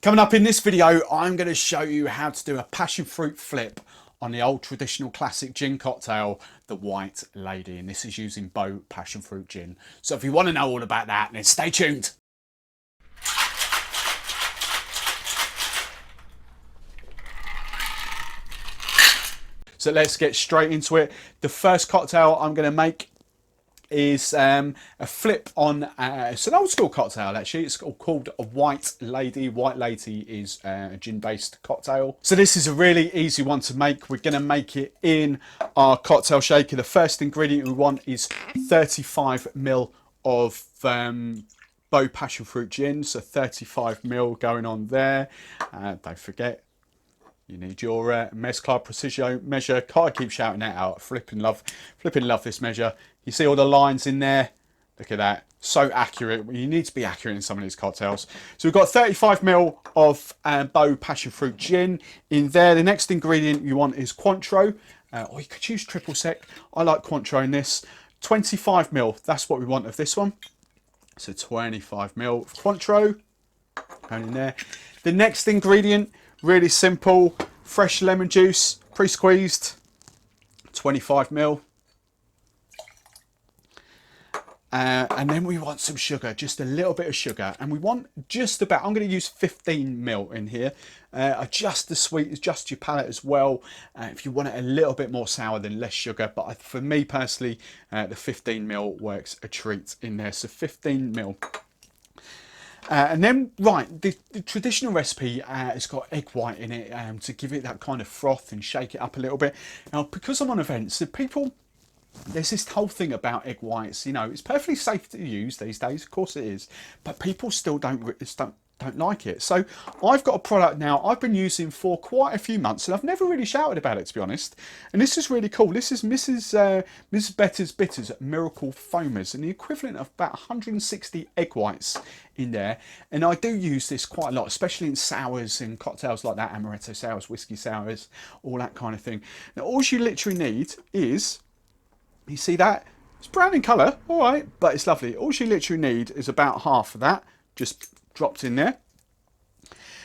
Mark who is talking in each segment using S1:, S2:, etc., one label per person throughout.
S1: Coming up in this video, I'm going to show you how to do a passion fruit flip on the old traditional classic gin cocktail, the White Lady. And this is using Boe Passion Fruit Gin. So if you want to know all about that, then stay tuned. So let's get straight into it. The first cocktail I'm going to make is a flip on, it's an old school cocktail actually. It's called a White Lady. White Lady is a gin based cocktail. So this is a really easy one to make. We're going to make it in our cocktail shaker. The first ingredient we want is 35 ml of Boe Passion Fruit Gin. So 35 ml going on there. Don't forget, you need your Mezclar Precision measure. Can't keep shouting that out. Flipping love this measure. You see all the lines in there? Look at that. So accurate. You need to be accurate in some of these cocktails. So we've got 35 ml of Boe Passion Fruit Gin in there. The next ingredient you want is Cointreau. Or you could use triple sec. I like Cointreau in this. 25 ml. That's what we want of this one. So 25 ml of Cointreau going in there. The next ingredient, really simple, fresh lemon juice, pre-squeezed, 25 ml. And then we want some sugar, just a little bit of sugar. And we want just about, I'm going to use 15 ml in here. Adjust the sweet, adjust your palate as well. If you want it a little bit more sour, then less sugar. But for me personally, the 15 ml works a treat in there. So 15 ml. And then, right, the traditional recipe has got egg white in it to give it that kind of froth and shake it up a little bit. Now, because I'm on events, there's this whole thing about egg whites. You know, it's perfectly safe to use these days, of course it is, but people still don't like it. So I've got a product now I've been using for quite a few months, and I've never really shouted about it, to be honest. And this is really cool. This is Mrs. Better's Bitters Miracle Foamers, and the equivalent of about 160 egg whites in there. And I do use this quite a lot, especially in sours and cocktails like that, amaretto sours, whiskey sours, all that kind of thing. Now all you literally need is, you see that? It's brown in colour, all right, but it's lovely. All you literally need is about half of that, just dropped in there.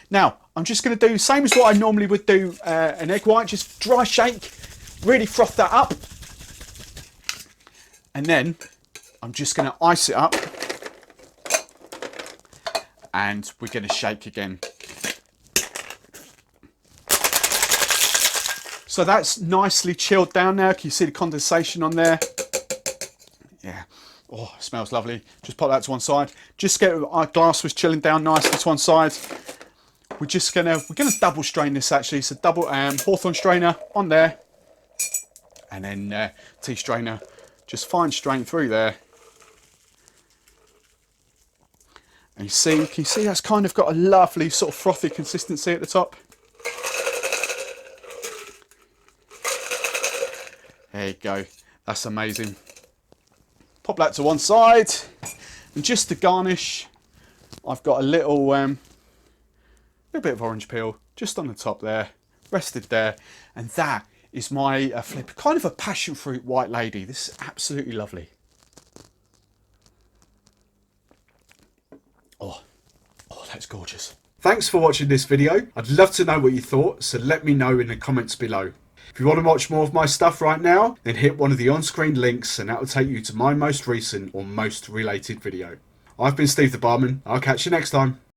S1: Now, I'm just going to do the same as what I normally would do an egg white, just dry shake, really froth that up. And then I'm just going to ice it up. And we're going to shake again. So that's nicely chilled down now. Can you see the condensation on there? Yeah. Oh, it smells lovely. Just pop that to one side. Just get our glass was chilling down nicely to one side. We're gonna double strain this actually. So double Hawthorn strainer on there, and then tea strainer. Just fine strain through there. And can you see that's kind of got a lovely sort of frothy consistency at the top. There you go. That's amazing. Pop that to one side. And just to garnish, I've got a little bit of orange peel just on the top there, rested there. And that is my flip, kind of a passion fruit White Lady. This is absolutely lovely. Oh, that's gorgeous. Thanks for watching this video. I'd love to know what you thought, so let me know in the comments below. If you want to watch more of my stuff right now, then hit one of the on-screen links and that will take you to my most recent or most related video. I've been Steve the Barman. I'll catch you next time.